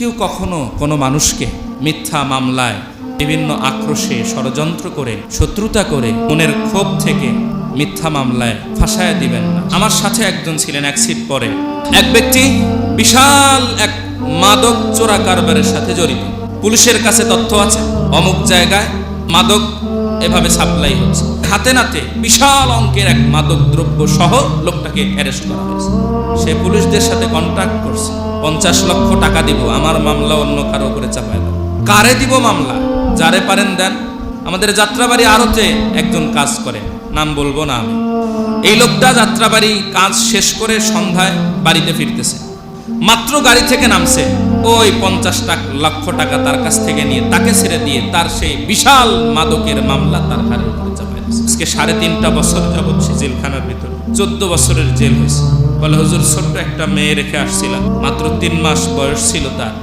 কেউ কখনো কোনো মানুষকে মিথ্যা মামলায় বিভিন্ন আক্রোশে ষড়যন্ত্র করে শত্রুতা করে মনের ক্ষোভ থেকে মিথ্যা মামলায় ফাঁসায় দিবেন না। আমার সাথে একজন ছিলেন, এক সিট পরে এক ব্যক্তি বিশাল এক মাদক চোরা কারবারের সাথে জড়িত। পুলিশের কাছে তথ্য আছে অমুক জায়গায় মাদক এভাবে সাপ্লাই হচ্ছে। হাতে নাতে বিশাল অঙ্কের এক মাদক দ্রব্য সহ লোকটাকে অ্যারেস্ট করা হয়েছে। সে পুলিশদের সাথে কন্ট্যাক্ট করছে, 50 লক্ষ টাকা দিব, আমার মামলা অন্য কারো করে চাপায় দাও। কারে দিব মামলা? যারে পারেন দেন। আমাদের যাত্রাবাড়ি আড়তে একজন কাজ করে, নাম বলবো না আমি। এই লোকটা যাত্রাবাড়ি কাজ শেষ করে সন্ধ্যায় বাড়িতে ফিরতেছে, মাত্র গাড়ি থেকে নামছে, ওই 50 লক্ষ টাকা তার কাছ থেকে নিয়ে তাকে ছেড়ে দিয়ে তার সেই বিশাল মাদকের মামলা তার ঘাড়ের উপরে চাপায় দিয়েছে। আজকে 3.5 বছর যাবৎ সে জেলখানার ভিতরে, 14 বছরের জেল হয়েছে। বলে হুজুর, ছোট্ট একটা মেয়ে রেখে আসছিলাম, মাত্র 3 মাস বয়স ছিল তার।